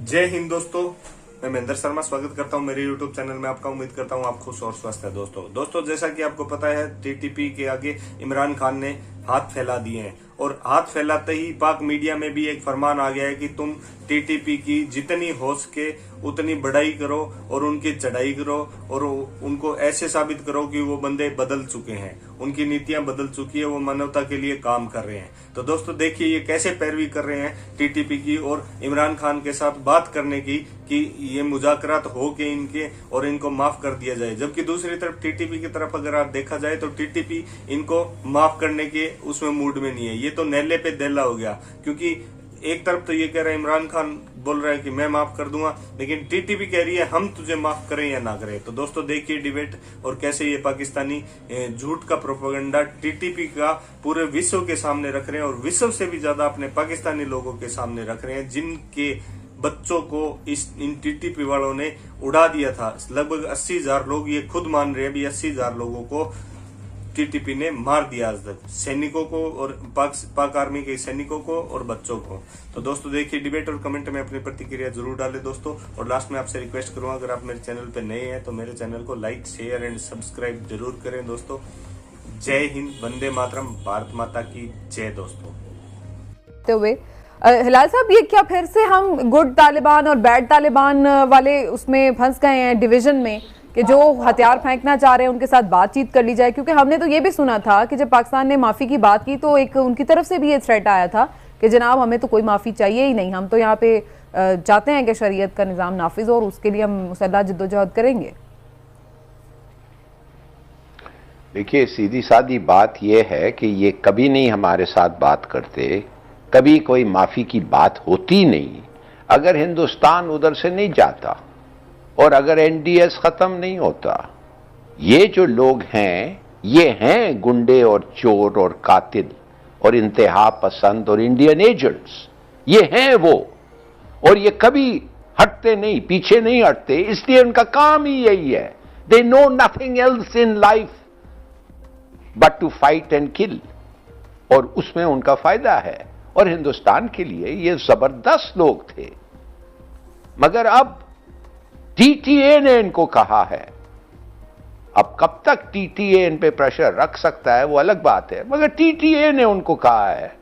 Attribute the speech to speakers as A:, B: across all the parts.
A: जय हिंद दोस्तों, मैं महेंद्र शर्मा स्वागत करता हूं मेरे YouTube चैनल में आपका। उम्मीद करता हूं आप खुश और स्वस्थ है। दोस्तों जैसा कि आपको पता है, टीटीपी के आगे इमरान खान ने हाथ फैला दिए हैं और हाथ फैलाते ही पाक मीडिया में भी एक फरमान आ गया है कि तुम टीटीपी की जितनी हो सके उतनी बढ़ाई करो और उनकी चढ़ाई करो और उनको ऐसे साबित करो कि वो बंदे बदल चुके हैं, उनकी नीतियां बदल चुकी है, वो मानवता के लिए काम कर रहे हैं। तो दोस्तों देखिए ये कैसे पैरवी कर रहे हैं टीटीपी की और इमरान खान के साथ बात करने की कि ये मुज़ाकरात हो के इनके और इनको माफ कर दिया जाए। जबकि दूसरी तरफ टीटीपी की तरफ अगर आप देखा जाए तो टीटीपी इनको माफ करने के उसमें मूड में नहीं है। ये तो नेले पे देला हो गया, क्योंकि एक तरफ तो ये कह रहा है, इमरान खान बोल रहा है कि मैं माफ कर दूंगा, लेकिन टीटीपी कह रही है हम तुझे माफ करें या ना करें। तो दोस्तों देखिए डिबेट और कैसे ये पाकिस्तानी झूठ का प्रोपेगेंडा टीटीपी का पूरे विश्व के सामने रख रहे हैं और विश्व से भी ज्यादा अपने पाकिस्तानी लोगों के सामने रख रहे हैं, जिनके बच्चों को इन टीटीपी वालों ने उड़ा दिया था। लगभग 80,000 लोग, ये खुद मान रहे हैं भी 80,000 लोगों को टीटीपी ने मार दिया आज तक, सैनिकों को और पाक आर्मी के सैनिकों को और बच्चों को। तो दोस्तों देखिए डिबेट और कमेंट में अपनी प्रतिक्रिया जरूर डालें दोस्तों। और लास्ट में आपसे रिक्वेस्ट करूंगा, अगर आप मेरे चैनल पे नए हैं तो मेरे चैनल को लाइक, शेयर एंड सब्सक्राइब जरूर करें दोस्तों। जय हिंद, वंदे मातरम, भारत माता की जय दोस्तों।
B: हुए हिलाल साहब, ये क्या फिर से हम गुड तालिबान और बैड तालिबान वाले उसमें फंस गए हैं डिवीजन में कि जो हथियार फेंकना चाह रहे हैं उनके साथ बातचीत कर ली जाए? क्योंकि हमने तो ये भी सुना था कि जब पाकिस्तान ने माफी की बात की तो एक उनकी तरफ से भी ये थ्रेट आया था कि जनाब हमें तो कोई माफी चाहिए ही नहीं, हम तो यहाँ पे चाहते हैं कि शरीयत का निज़ाम नाफिज हो और उसके लिए हम मुसल्लह जद्दोजहद करेंगे।
C: देखिए सीधी सादी बात यह है कि ये कभी नहीं हमारे साथ बात करते, कभी कोई माफी की बात होती नहीं अगर हिंदुस्तान उधर से नहीं जाता और अगर एनडीएस खत्म नहीं होता। ये जो लोग हैं ये हैं गुंडे और चोर और कातिल और इंतहा पसंद और इंडियन एजेंट्स, ये हैं वो, और ये कभी हटते नहीं, पीछे नहीं हटते, इसलिए उनका काम ही यही है। They know nothing else in life but to fight and kill, और उसमें उनका फायदा है। और हिंदुस्तान के लिए ये जबरदस्त लोग थे, मगर अब टीटीए ने इनको कहा है। अब कब तक टीटीए इन पे प्रेशर रख सकता है वो अलग बात है, मगर टीटीए ने उनको कहा है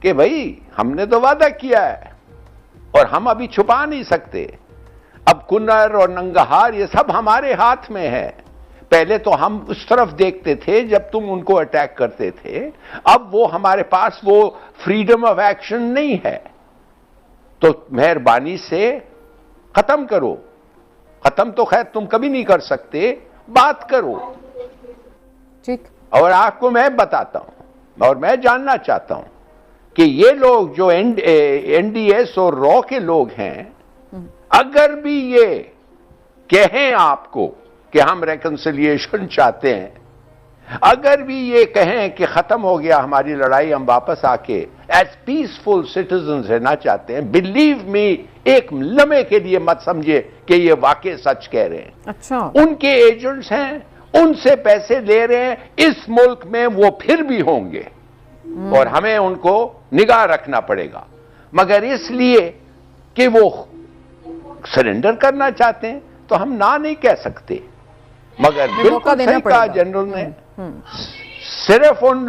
C: कि भाई हमने तो वादा किया है और हम अभी छुपा नहीं सकते। अब कुन्नर और नंगहार ये सब हमारे हाथ में है। पहले तो हम उस तरफ देखते थे जब तुम उनको अटैक करते थे, अब वो हमारे पास वो फ्रीडम ऑफ एक्शन नहीं है। तो मेहरबानी से खत्म करो। खत्म तो खैर तुम कभी नहीं कर सकते, बात करो।
B: ठीक।
C: और आपको मैं बताता हूं और मैं जानना चाहता हूं कि ये लोग जो एनडीएस और रॉ के लोग हैं, अगर भी ये कहें आपको कि हम रेकंसिलिएशन चाहते हैं, अगर भी ये कहें कि खत्म हो गया हमारी लड़ाई, हम वापस आके एज पीसफुल सिटीजन रहना चाहते हैं, बिलीव मी, एक लम्हे के लिए मत समझिए कि ये वाकई सच कह रहे हैं।
B: अच्छा।
C: उनके एजेंट्स हैं, उनसे पैसे ले रहे हैं, इस मुल्क में वो फिर भी होंगे और हमें उनको निगाह रखना पड़ेगा। मगर इसलिए कि वो सरेंडर करना चाहते हैं तो हम ना नहीं कह सकते। मगर बिल्कुल सही कहा जनरल ने, सिर्फ उन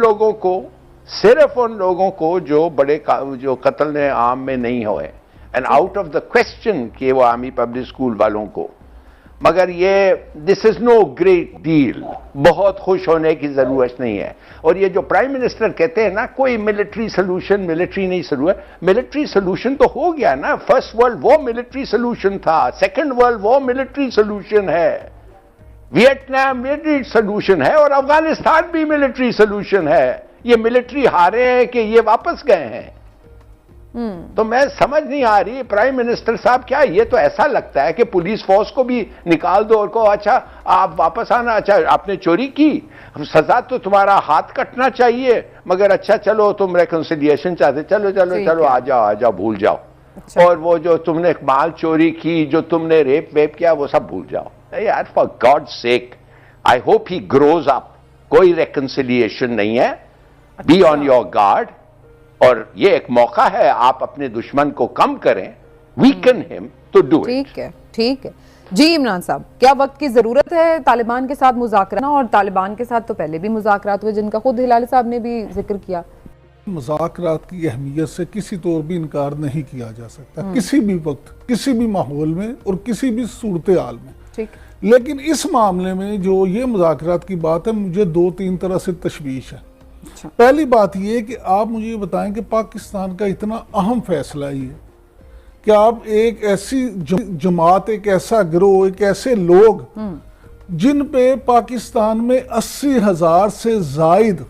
C: लोगों को जो बड़े जो कत्ल ने आम में नहीं हुए, and out of the question कि वो आर्मी पब्लिक स्कूल वालों को। मगर ये this is no great deal, बहुत खुश होने की जरूरत नहीं है। और ये जो प्राइम मिनिस्टर कहते हैं ना कोई मिलिट्री सोल्यूशन, मिलिट्री नहीं सोल्यूशन, मिलिट्री सोल्यूशन तो हो गया ना। First world war military solution था, second world war military solution है, वियतनाम मिलिट्री सोल्यूशन है और अफगानिस्तान भी मिलिट्री सोल्यूशन है। ये मिलिट्री हारे हैं कि ये वापस गए हैं? तो मैं समझ नहीं आ रही प्राइम मिनिस्टर साहब, क्या ये तो ऐसा लगता है कि पुलिस फोर्स को भी निकाल दो और कहो अच्छा आप वापस आना, अच्छा आपने चोरी की, सजा तो तुम्हारा हाथ कटना चाहिए, मगर अच्छा चलो तुम रेकंसिलिएशन चाहते, चलो चलो चलो आ जाओ भूल जाओ। अच्छा। और वो जो तुमने माल चोरी की, जो तुमने रेप वेप किया, वो सब भूल जाओ यार, for God sake. I hope he grows up. कोई रेकंसिलिएशन नहीं है, बी ऑन योर गार्ड। और ये एक मौका है, आप अपने दुश्मन को कम करें, weaken him to do it.
B: ठीक है, ठीक है जी। इमरान साहब, क्या वक्त की जरूरत है तालिबान के साथ मुज़ाकरा, और तालिबान के साथ तो पहले भी मुज़ाकरात हुए जिनका खुद हिलाली साहब ने भी जिक्र किया।
D: मुज़ाकरात की अहमियत से किसी तौर भी इनकार नहीं किया जा सकता, किसी भी वक्त, किसी भी माहौल में और किसी भी सूरत हाल में।
B: ठीक।
D: लेकिन इस मामले में जो ये मुज़ाकरात की बात है, मुझे 2-3 तरह से तशवीश है।
B: अच्छा।
D: पहली बात ये कि आप मुझे ये बताएं कि पाकिस्तान का इतना अहम फैसला ये कि आप एक ऐसी जमात, एक ऐसा गिरोह, एक ऐसे लोग जिन पे पाकिस्तान में 80,000 से जायद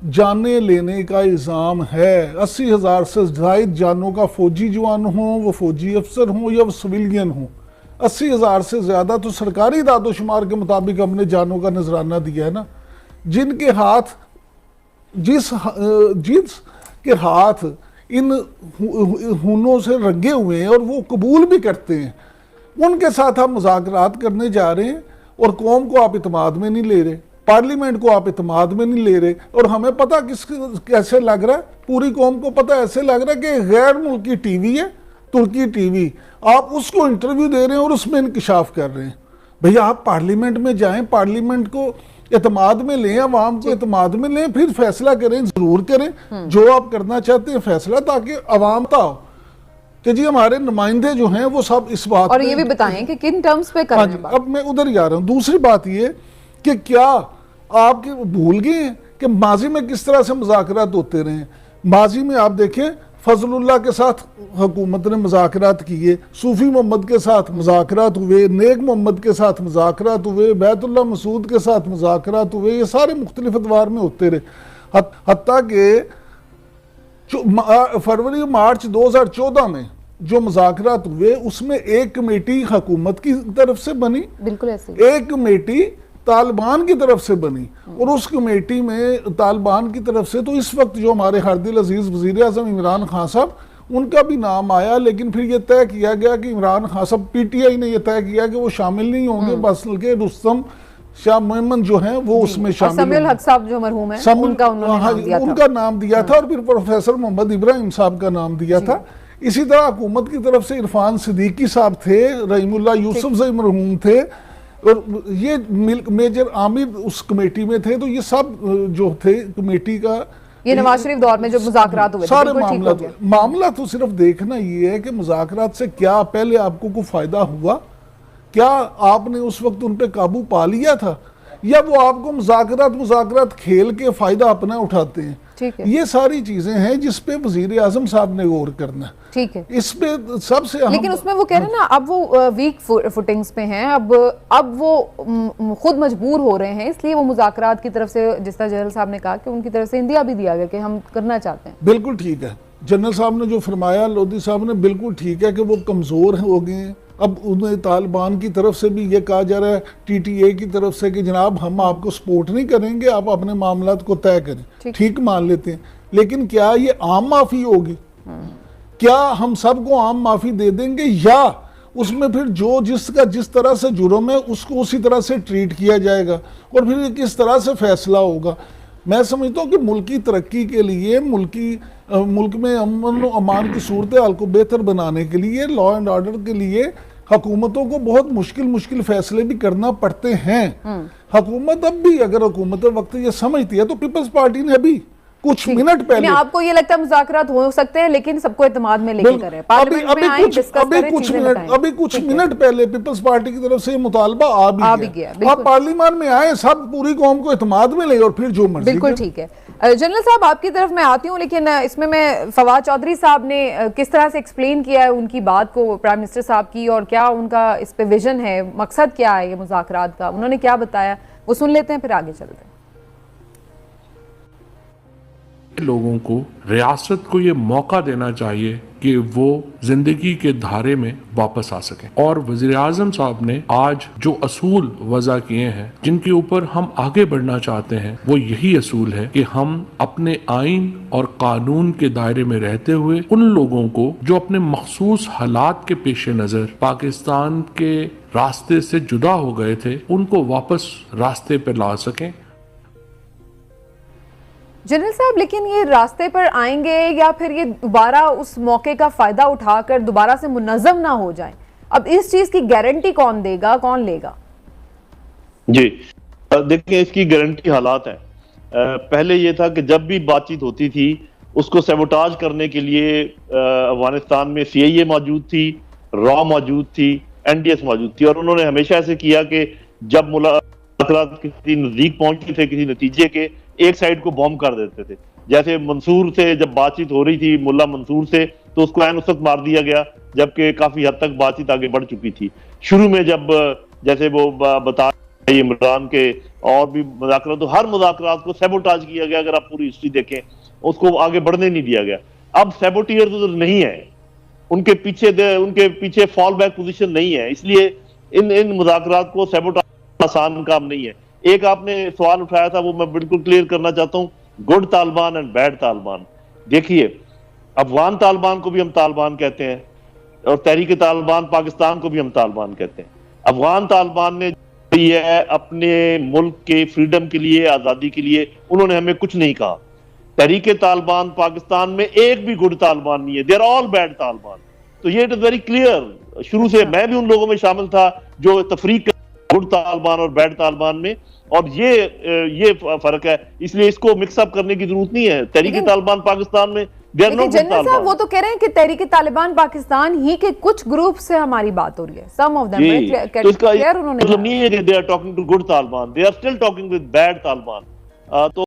D: जाने लेने का इल्ज़ाम है, 80,000 से जायद जानों का फौजी जवान हो, वो फौजी अफसर हो या वो सिविलियन हो, 80,000 से ज़्यादा तो सरकारी दादोशुमार के मुताबिक हमने जानों का नजराना दिया है ना, जिनके हाथ जिस के हाथ इन हुनों से रंगे हुए हैं और वो कबूल भी करते हैं, उनके साथ हम मुज़ाकरात करने जा रहे हैं। और कौम को आप इत्मीनान में नहीं ले रहे, पार्लियामेंट को आप इत्मीनान में नहीं ले रहे, और हमें पता कैसे लग रहा है, पूरी कौम को पता ऐसे लग रहा है कि गैर मुल्की टीवी है, तुर्की टीवी, आप उसको इंटरव्यू दे रहे हैं और उसमें इंकशाफ कर रहे हैं। भैया आप पार्लियामेंट में जाएं, पार्लियामेंट को इत्मीनान में लें, अवाम को इत्मीनान में लें, फिर फैसला करें, जरूर करें जो आप करना चाहते हैं फैसला, ताकि अवाम का हो कि जी हमारे नुमाइंदे जो हैं वो सब इस बात
B: और ये भी बताएं कि किन टर्म्स पे कर रहे हैं बात।
D: अब मैं उधर ही आ रहा हूँ। दूसरी बात ये कि क्या आप भूल गए हैं कि माजी में किस तरह से मुज़ाकरात होते रहे। माजी में आप देखें, फजलुल्लाह के साथ हुकूमत ने मुज़ाकरात किए, सूफी मोहम्मद के साथ मुज़ाकरात हुए, नेक मोहम्मद के साथ मुज़ाकरात हुए, बैतुल्लाह मसूद के साथ मुज़ाकरात हुए, ये सारे मुख्तलिफ अदवार में होते रहे। हत्ता के फरवरी मार्च 2014 में जो मुज़ाकरात हुए उसमें एक कमेटी हुकूमत की तरफ से बनी, बिल्कुल ऐसे, एक कमेटी तालिबान की तरफ से बनी, और उस कमेटी में तालिबान की तरफ से तो इस वक्त जो हमारे हरदिल अजीज वज़ीर आज़म इमरान खान साहब, उनका भी नाम आया, लेकिन फिर ये तय किया गया कि इमरान खान साहब, पीटीआई ने यह तय किया कि वो शामिल नहीं होंगे, बस के रुस्तम शाह मोहम्मद जो हैं वो उसमें शामिल,
B: समीउल हक साहब जो मरहूम हैं उनका
D: उनका नाम दिया था, और फिर प्रोफेसर मोहम्मद इब्राहिम साहब का नाम दिया था। इसी तरह हुकूमत की तरफ से इरफान सिद्दीकी साहब थे, रहीमुल्लाह यूसुफ ज़ई मरहूम थे, और ये मेजर आमिर उस कमेटी में थे। तो ये सब जो थे कमेटी का,
B: ये नवाज शरीफ दौर में जो मुज़ाकरात हुए
D: सारे मामला तो सिर्फ देखना ये है कि मुज़ाकरात से क्या पहले आपको कोई फायदा हुआ, क्या आपने उस वक्त उन पे काबू पा लिया था, या वो आपको मुज़ाकरात खेल के फायदा अपना उठाते हैं। ठीक है, ये सारी चीजें हैं जिस पे वजीर आजम साहब ने गौर करना। ठीक है, इस पे सबसे
B: लेकिन उसमें वो कह रहे हैं ना, अब वो वीक फुटिंग्स पे हैं, अब वो खुद मजबूर हो रहे हैं, इसलिए वो मुज़ाकरात की तरफ से, जिस तरह जनरल साहब ने कहा कि उनकी तरफ से इंदिया भी दिया गया कि हम करना चाहते हैं।
D: बिल्कुल ठीक है, जनरल साहब ने जो फरमाया, लोधी साहब ने, बिल्कुल ठीक है कि वो कमजोर हो गए। अब उन्हें तालिबान की तरफ से भी ये कहा जा रहा है, टीटीए की तरफ से, कि जनाब हम आपको सपोर्ट नहीं करेंगे, आप अपने मामलात को तय करें। ठीक मान लेते हैं, लेकिन क्या ये आम माफी होगी? क्या हम सबको आम माफी दे देंगे, या उसमें फिर जो जिसका जिस तरह से जुर्म है उसको उसी तरह से ट्रीट किया जाएगा, और फिर किस तरह से फैसला होगा? मैं समझता हूँ कि मुल्क की तरक्की के लिए, मुल्क में अमन और अमान की सूरत हाल को बेहतर बनाने के लिए, लॉ एंड ऑर्डर के लिए हुकूमतों को बहुत मुश्किल फैसले भी करना पड़ते हैं। हुकूमत अब भी, अगर हुकूमत वक्त ये समझती है, तो पीपल्स पार्टी ने अभी कुछ मिनट पहले,
B: आपको ये लगता है मुज़ाकरात हो सकते हैं, लेकिन सबको इत्मीनान में लेके करें, पार्लियामेंट में आए, डिस्कस करें,
D: अभी कुछ मिनट पहले पीपल्स पार्टी की तरफ से मुतालबा आ भी गया। आप पार्लियामेंट में आए, सब पूरी कौम को इत्मीनान में ले, और फिर जो मर्जी।
B: बिल्कुल ठीक है। जनरल साहब आपकी तरफ मैं आती हूँ, लेकिन इसमें मैं फवाद चौधरी साहब ने किस तरह से एक्सप्लेन किया है उनकी बात को, प्राइम मिनिस्टर साहब की, और क्या उनका इस पे विजन है, मकसद क्या है ये मुज़ाकरात का, उन्होंने क्या बताया, वो सुन लेते हैं, फिर आगे चलते हैं।
E: लोगों को, रियासत को ये मौका देना चाहिए कि वो जिंदगी के धारे में वापस आ सकें, और वज़ीर आज़म साहब ने आज जो असूल वज़ा किए हैं, जिनके ऊपर हम आगे बढ़ना चाहते हैं, वो यही असूल है कि हम अपने आइन और कानून के दायरे में रहते हुए उन लोगों को जो अपने मखसूस हालात के पेश नज़र पाकिस्तान के रास्ते से जुदा हो गए थे, उनको वापस रास्ते पर ला सकें।
B: जनरल साहब, लेकिन ये रास्ते पर आएंगे या फिर ये दोबारा उस मौके का फायदा उठाकर दोबारा से मुनज़्ज़म ना हो जाए? अब इस चीज की गारंटी कौन देगा, कौन लेगा?
F: जी देखिए, इसकी गारंटी हालात है। पहले ये था कि जब भी बातचीत होती थी उसको सैबोटाज करने के लिए अफगानिस्तान में CIA मौजूद थी, रॉ मौजूद थी, NDS मौजूद थी, और उन्होंने हमेशा ऐसे किया कि जब मुलाकात किसी नजदीक पहुंचते थे किसी नतीजे के, एक साइड को बॉम्ब कर देते थे। जैसे मंसूर से जब बातचीत हो रही थी, मुल्ला मंसूर से, तो उसको ऐन उस वक्त मार दिया गया जबकि काफी हद तक बातचीत आगे बढ़ चुकी थी। शुरू में जब जैसे वो बता इमरान के और भी मुज़ाकरात, तो हर मुज़ाकरात को सैबोटाज किया गया। अगर आप पूरी हिस्ट्री देखें, उसको आगे बढ़ने नहीं दिया गया। अब सैबोटियर तो नहीं है, उनके पीछे फॉल बैक पोजीशन नहीं है, इसलिए इन मुज़ाकरात को सैबोटाज आसान काम नहीं है। एक आपने सवाल उठाया था, वो मैं बिल्कुल क्लियर करना चाहता हूँ, good Taliban and bad Taliban. देखिए, अफगान तालिबान को भी हम तालिबान कहते हैं और तहरीक तालिबान पाकिस्तान को भी हम तालिबान कहते हैं। अफगान तालिबान ने है अपने मुल्क के फ्रीडम के लिए, आजादी के लिए, उन्होंने हमें कुछ नहीं कहा। तहरीक तालिबान पाकिस्तान में एक भी गुड तालिबान नहीं है, they are all bad Taliban. तो ये इट इज वेरी क्लियर। शुरू से मैं भी उन लोगों में शामिल था जो तफरीक गुड तालिबान और बैड तालिबान में, और ये फर्क है। इसलिए इसको मिक्सअप करने की जरूरत नहीं है। तहरीक तालिबान पाकिस्तान में
B: लेकिन जनरल साहब, वो तो कह रहे हैं कि तहरीक तालिबान पाकिस्तान ही के कुछ ग्रुप से हमारी बात हो रही है, सम ऑफ देम,
F: तो इसका
B: उन्होंने
F: मतलब नहीं है कि they are talking to good Taliban, they are still talking with bad Taliban. तो